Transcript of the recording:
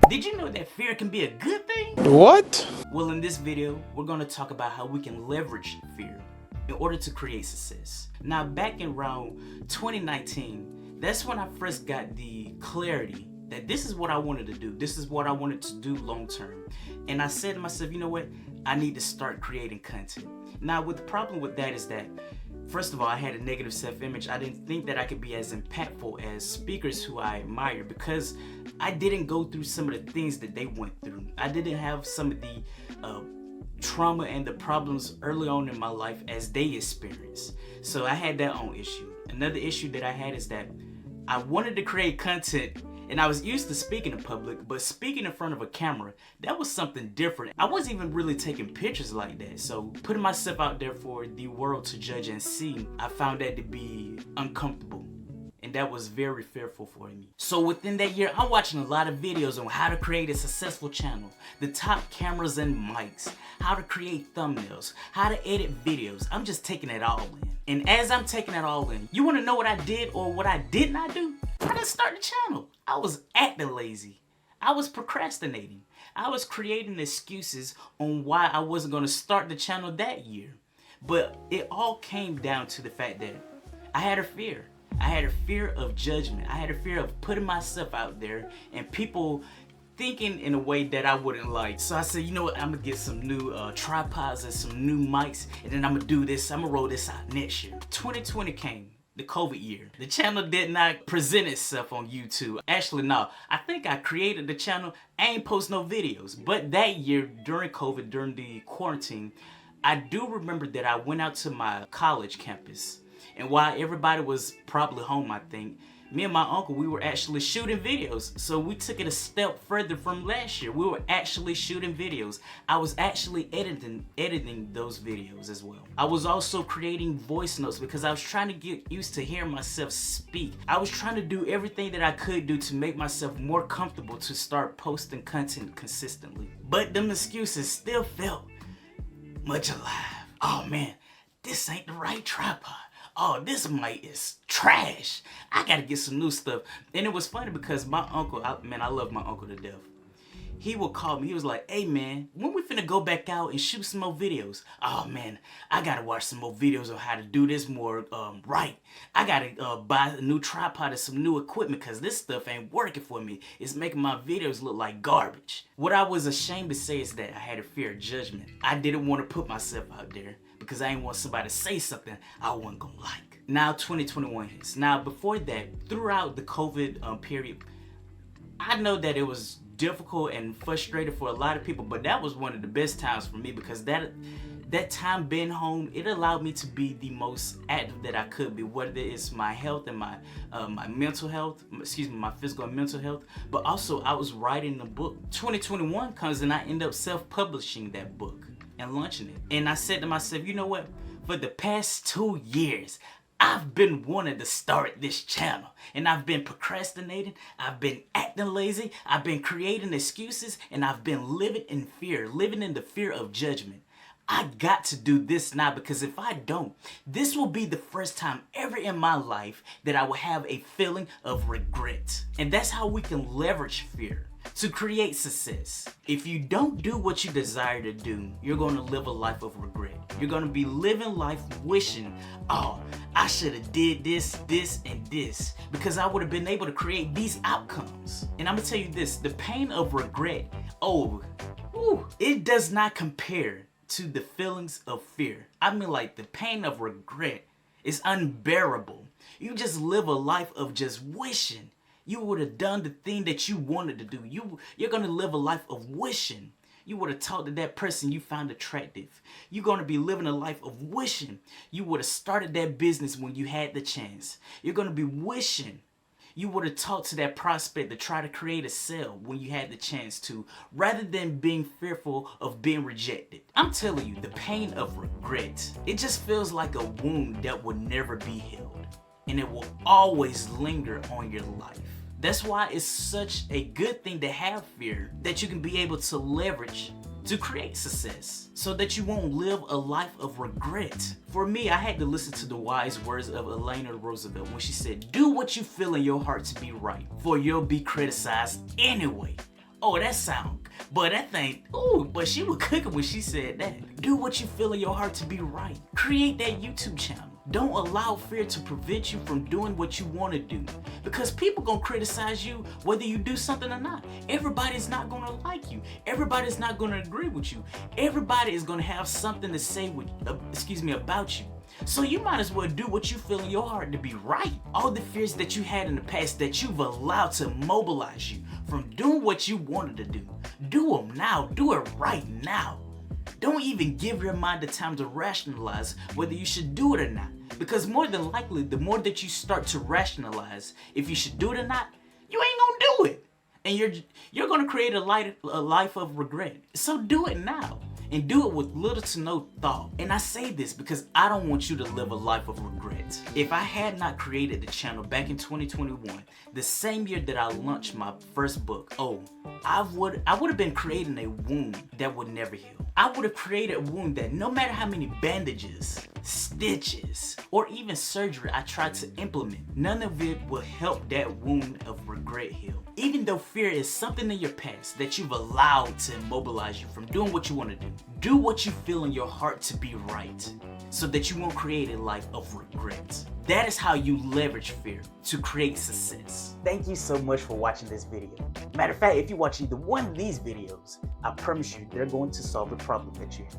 Did you know that fear can be a good thing? What? Well, in this video, we're going to talk about how we can leverage fear in order to create success. Now, back in around 2019, that's when I first got the clarity that this is what I wanted to do. This is what I wanted to do long term. And I said to myself, you know what? I need to start creating content. Now, the problem with that is that, first of all, I had a negative self-image. I didn't think that I could be as impactful as speakers who I admire because I didn't go through some of the things that they went through. I didn't have some of the trauma and the problems early on in my life as they experienced. So I had that own issue. Another issue that I had is that I wanted to create content and I was used to speaking in public, but speaking in front of a camera, that was something different. I wasn't even really taking pictures like that. So putting myself out there for the world to judge and see, I found that to be uncomfortable. And that was very fearful for me. So within that year, I'm watching a lot of videos on how to create a successful channel, the top cameras and mics, how to create thumbnails, how to edit videos. I'm just taking it all in. And as I'm taking it all in, you wanna know what I did or what I did not do? I didn't start the channel. I was acting lazy. I was procrastinating. I was creating excuses on why I wasn't gonna start the channel that year. But it all came down to the fact that I had a fear. I had a fear of judgment. I had a fear of putting myself out there and people thinking in a way that I wouldn't like. So I said, you know what, I'm gonna get some new tripods and some new mics, and then I'm gonna do this, I'm gonna roll this out next year. 2020 came, the COVID year. The channel did not present itself on YouTube. Actually, no, I think I created the channel, I ain't post no videos. But that year, during COVID, during the quarantine, I do remember that I went out to my college campus. And while everybody was probably home, I think, me and my uncle, we were actually shooting videos. So we took it a step further from last year. We were actually shooting videos. I was actually editing those videos as well. I was also creating voice notes because I was trying to get used to hearing myself speak. I was trying to do everything that I could do to make myself more comfortable to start posting content consistently. But them excuses still felt much alive. Oh man, this ain't the right tripod. Oh, this mic is trash. I gotta get some new stuff. And it was funny because my uncle, I love my uncle to death. He would call me, he was like, hey man, when we finna go back out and shoot some more videos? Oh man, I gotta watch some more videos on how to do this more right. I gotta buy a new tripod and some new equipment because this stuff ain't working for me. It's making my videos look like garbage. What I was ashamed to say is that I had a fear of judgment. I didn't want to put myself out there because I didn't want somebody to say something I wasn't gonna like. Now 2021 hits. Now before that, throughout the COVID period, I know that it was difficult and frustrating for a lot of people, but that was one of the best times for me because that time being home, it allowed me to be the most active that I could be, whether it's my health and my mental health, my physical and mental health, but also I was writing a book. 2021 comes and I end up self-publishing that book and launching it. And I said to myself, you know what? For the past 2 years, I've been wanting to start this channel and I've been procrastinating, I've been acting lazy, I've been creating excuses, and I've been living in fear, living in the fear of judgment. I got to do this now because if I don't, this will be the first time ever in my life that I will have a feeling of regret. And that's how we can leverage fear to create success. If you don't do what you desire to do, you're going to live a life of regret. You're going to be living life wishing, oh, I should have did this, this, and this because I would have been able to create these outcomes. And I'm going to tell you this, the pain of regret, it does not compare to the feelings of fear. I mean, like, the pain of regret is unbearable. You just live a life of just wishing you would have done the thing that you wanted to do. You're going to live a life of wishing you would have talked to that person you found attractive. You're going to be living a life of wishing you would have started that business when you had the chance. You're going to be wishing you would have talked to that prospect to try to create a sale when you had the chance to, rather than being fearful of being rejected. I'm telling you, the pain of regret, it just feels like a wound that will never be healed, and it will always linger on your life. That's why it's such a good thing to have fear that you can be able to leverage to create success, so that you won't live a life of regret. For me, I had to listen to the wise words of Eleanor Roosevelt when she said, "Do what you feel in your heart to be right, for you'll be criticized anyway. Oh, that sound, but that thing, ooh, but she was cooking when she said that. Do what you feel in your heart to be right. Create that YouTube channel. Don't allow fear to prevent you from doing what you want to do, because people gonna criticize you whether you do something or not. Everybody's not gonna like you. Everybody's not gonna agree with you. Everybody is gonna have something to say about you. So you might as well do what you feel in your heart to be right. All the fears that you had in the past that you've allowed to mobilize you from doing what you wanted to do them now. Do it right now. Don't even give your mind the time to rationalize whether you should do it or not. Because more than likely, the more that you start to rationalize if you should do it or not, you ain't gonna do it. And you're gonna create a life of regret. So do it now. And do it with little to no thought. And I say this because I don't want you to live a life of regret. If I had not created the channel back in 2021, the same year that I launched my first book, I would have been creating a wound that would never heal. I would have created a wound that no matter how many bandages, stitches, or even surgery I tried to implement, none of it will help that wound of regret heal. Even though fear is something in your past that you've allowed to immobilize you from doing what you want to do what you feel in your heart to be right, so that you won't create a life of regret. That is how you leverage fear to create success. Thank you so much for watching this video. Matter of fact, if you watch either one of these videos, I promise you they're going to solve the problem that you have.